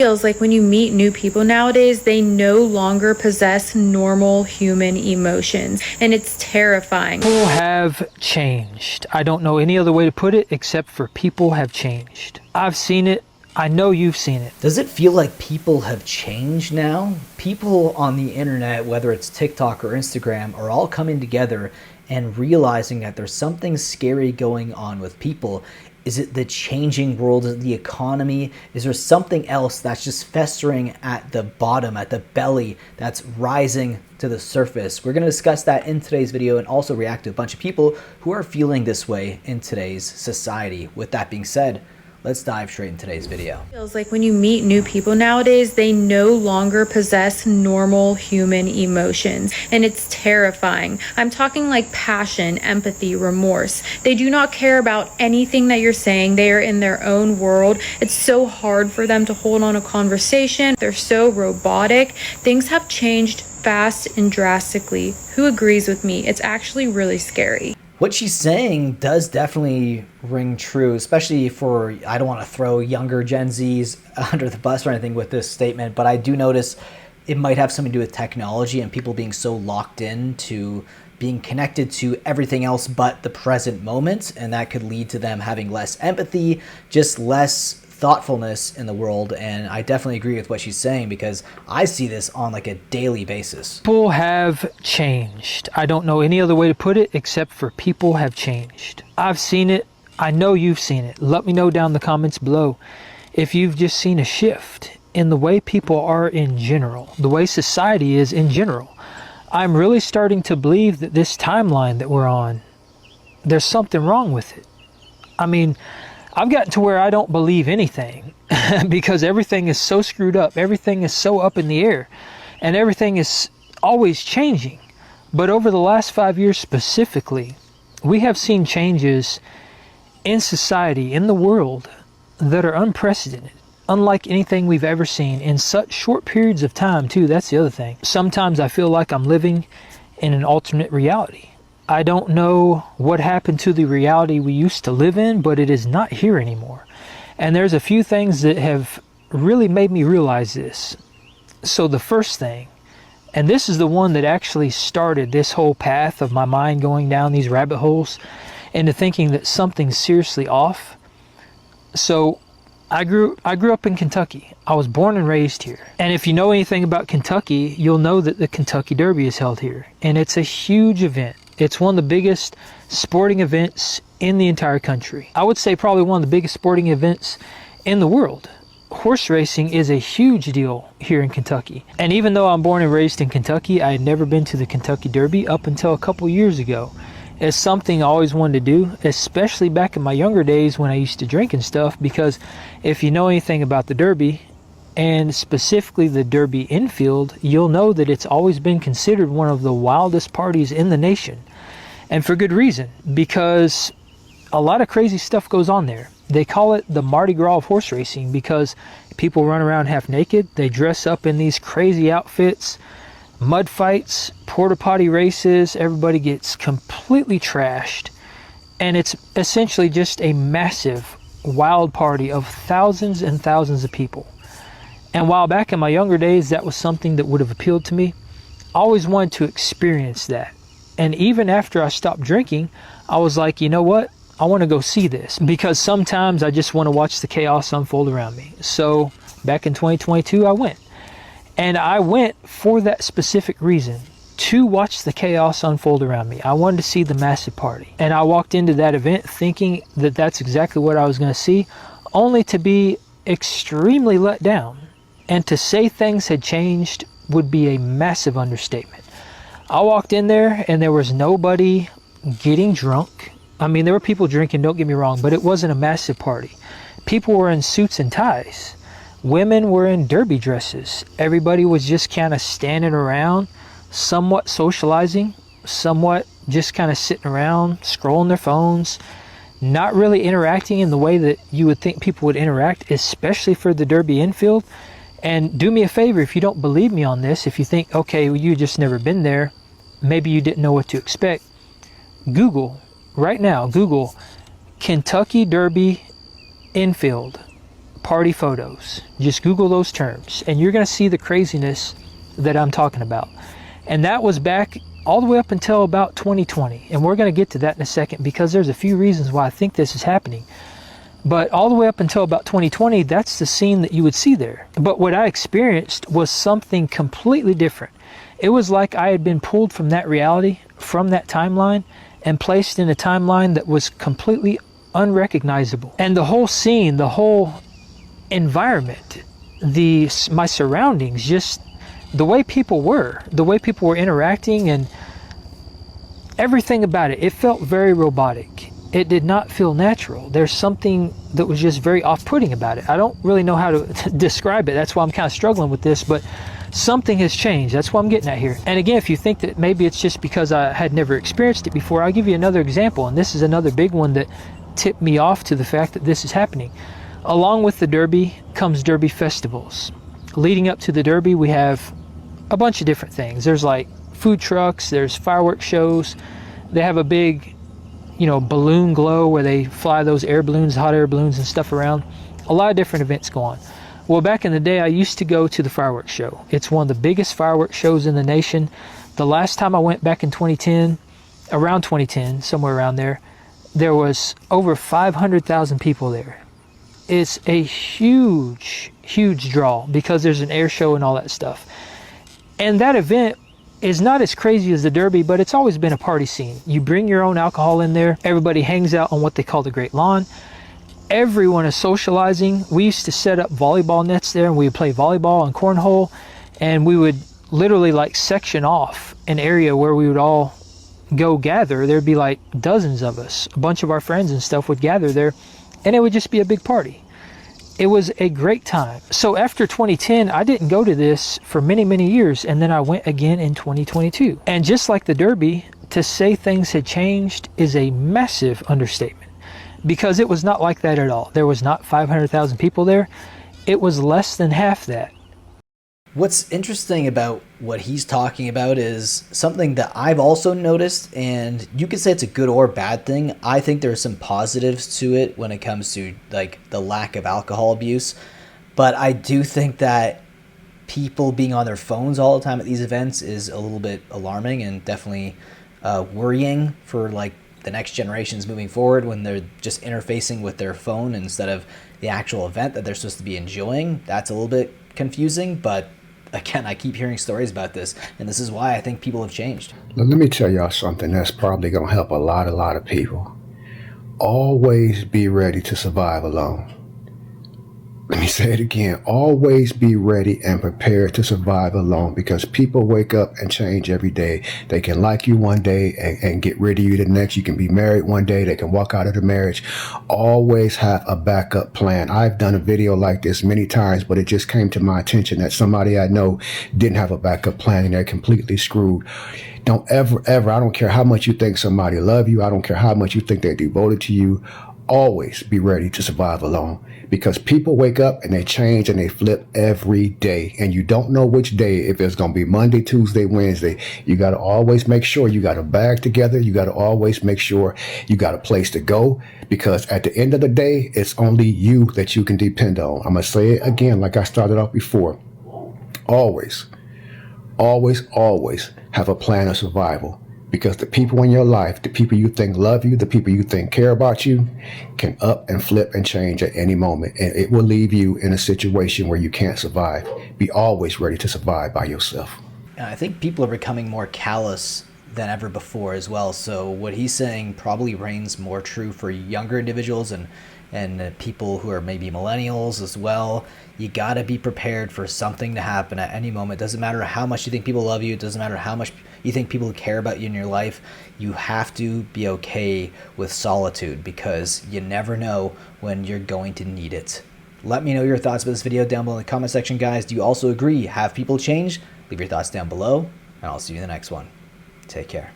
feels like when you meet new people nowadays, they no longer possess normal human emotions, and it's terrifying. People have changed. I don't know any other way to put it except for people have changed. I've seen it. I know you've seen it. Does it feel like people have changed now? People on the internet, whether it's TikTok or Instagram, are all coming together and realizing that there's something scary going on with people. Is it the changing world? Is it the economy? Is there something else that's just festering at the bottom, at the belly, that's rising to the surface? We're going to discuss that in today's video and also react to a bunch of people who are feeling this way in today's society. With that being said, let's dive straight into today's video. It feels like when you meet new people nowadays, they no longer possess normal human emotions, and it's terrifying. I'm talking like passion, empathy, remorse. They do not care about anything that you're saying. They are in their own world. It's so hard for them to hold on a conversation. They're so robotic. Things have changed fast and drastically. Who agrees with me? It's actually really scary. What she's saying does definitely ring true, especially for, I don't want to throw younger Gen Zs under the bus or anything with this statement, but I do notice it might have something to do with technology and people being so locked in to being connected to everything else but the present moment, and that could lead to them having less empathy, just less thoughtfulness in the world. And I definitely agree with what she's saying because I see this on like a daily basis. People have changed. I don't know any other way to put it except for people have changed. I've seen it. I know you've seen it. Let me know down in the comments below if you've just seen a shift in the way people are in general, the way society is in general. I'm really starting to believe that this timeline that we're on, there's something wrong with it. I mean, I've gotten to where I don't believe anything because everything is so screwed up. Everything is so up in the air and everything is always changing. But over the last 5 years specifically, we have seen changes in society, in the world, that are unprecedented, unlike anything we've ever seen in such short periods of time too. That's the other thing. Sometimes I feel like I'm living in an alternate reality. I don't know what happened to the reality we used to live in, but it is not here anymore. And there's a few things that have really made me realize this. So the first thing, and this is the one that actually started this whole path of my mind going down these rabbit holes into thinking that something's seriously off. So I grew up in Kentucky. I was born and raised here. And if you know anything about Kentucky, you'll know that the Kentucky Derby is held here. And it's a huge event. It's one of the biggest sporting events in the entire country. I would say probably one of the biggest sporting events in the world. Horse racing is a huge deal here in Kentucky. And even though I'm born and raised in Kentucky, I had never been to the Kentucky Derby up until a couple years ago. It's something I always wanted to do, especially back in my younger days when I used to drink and stuff, because if you know anything about the Derby, and specifically the Derby infield, you'll know that it's always been considered one of the wildest parties in the nation. And for good reason, because a lot of crazy stuff goes on there. They call it the Mardi Gras of horse racing because people run around half naked. They dress up in these crazy outfits, mud fights, porta potty races. Everybody gets completely trashed. And it's essentially just a massive wild party of thousands and thousands of people. And while back in my younger days, that was something that would have appealed to me, I always wanted to experience that. And even after I stopped drinking, I was like, you know what? I want to go see this because sometimes I just want to watch the chaos unfold around me. So back in 2022, I went. And I went for that specific reason, to watch the chaos unfold around me. I wanted to see the massive party. And I walked into that event thinking that that's exactly what I was going to see, only to be extremely let down. And to say things had changed would be a massive understatement. I walked in there and there was nobody getting drunk. I mean, there were people drinking, don't get me wrong, but it wasn't a massive party. People were in suits and ties. Women were in derby dresses. Everybody was just kind of standing around, somewhat socializing, somewhat just kind of sitting around, scrolling their phones, not really interacting in the way that you would think people would interact, especially for the derby infield. And do me a favor, if you don't believe me on this, if you think, okay, well, you just never been there, maybe you didn't know what to expect, Google, right now, Google Kentucky Derby infield party photos. Just Google those terms and you're going to see the craziness that I'm talking about. And that was back all the way up until about 2020. And we're going to get to that in a second because there's a few reasons why I think this is happening. But all the way up until about 2020, that's the scene that you would see there. But what I experienced was something completely different. It was like I had been pulled from that reality, from that timeline, and placed in a timeline that was completely unrecognizable. And the whole scene, the whole environment, my surroundings, just the way people were interacting and everything about it, it felt very robotic. It did not feel natural. There's something that was just very off-putting about it. I don't really know how to describe it. That's why I'm kind of struggling with this, but something has changed. That's what I'm getting at here. And again, if you think that maybe it's just because I had never experienced it before, I'll give you another example. And this is another big one that tipped me off to the fact that this is happening. Along with the Derby comes Derby festivals. Leading up to the Derby, we have a bunch of different things. There's like food trucks, there's fireworks shows. They have a big, balloon glow where they fly those air balloons, hot air balloons and stuff around. A lot of different events go on. Well, back in the day, I used to go to the fireworks show. It's one of the biggest fireworks shows in the nation. The last time I went back in 2010, around 2010, somewhere around there was over 500,000 people there. It's a huge, huge draw because there's an air show and all that stuff. And that event is not as crazy as the Derby, but it's always been a party scene. You bring your own alcohol in there. Everybody hangs out on what they call the Great Lawn. Everyone is socializing. We used to set up volleyball nets there and we would play volleyball and cornhole. And we would literally like section off an area where we would all go gather. There'd be like dozens of us. A bunch of our friends and stuff would gather there and it would just be a big party. It was a great time. So after 2010, I didn't go to this for many, many years. And then I went again in 2022. And just like the Derby, to say things had changed is a massive understatement because it was not like that at all. There was not 500,000 people there. It was less than half that. What's interesting about what he's talking about is something that I've also noticed, and you could say it's a good or bad thing. I think there's some positives to it when it comes to like the lack of alcohol abuse, but I do think that people being on their phones all the time at these events is a little bit alarming and definitely worrying for like the next generations moving forward when they're just interfacing with their phone instead of the actual event that they're supposed to be enjoying. That's a little bit confusing, but again, I keep hearing stories about this, and this is why I think people have changed. Let me tell y'all something that's probably going to help a lot of people. Always be ready to survive alone. Let me say it again. Always be ready and prepared to survive alone because people wake up and change every day. They can like you one day and get rid of you the next. You can be married one day. They can walk out of the marriage. Always have a backup plan. I've done a video like this many times, but it just came to my attention that somebody I know didn't have a backup plan and they're completely screwed. Don't ever, I don't care how much you think somebody love you. I don't care how much you think they're devoted to you. Always be ready to survive alone because people wake up and they change and they flip every day and you don't know which day, if it's going to be Monday, Tuesday, Wednesday. You got to always make sure you got a bag together. You got to always make sure you got a place to go because at the end of the day, it's only you that you can depend on. I'm going to say it again like I started off before. Always have a plan of survival. Because the people in your life, the people you think love you, the people you think care about you, can up and flip and change at any moment. And it will leave you in a situation where you can't survive. Be always ready to survive by yourself. I think people are becoming more callous than ever before as well. So what he's saying probably reigns more true for younger individuals and people who are maybe millennials as well. You got to be prepared for something to happen at any moment. It doesn't matter how much you think people love you. It doesn't matter how much you think people care about you in your life. You have to be okay with solitude because you never know when you're going to need it. Let me know your thoughts about this video down below in the comment section, guys. Do you also agree? Have people changed? Leave your thoughts down below, and I'll see you in the next one. Take care.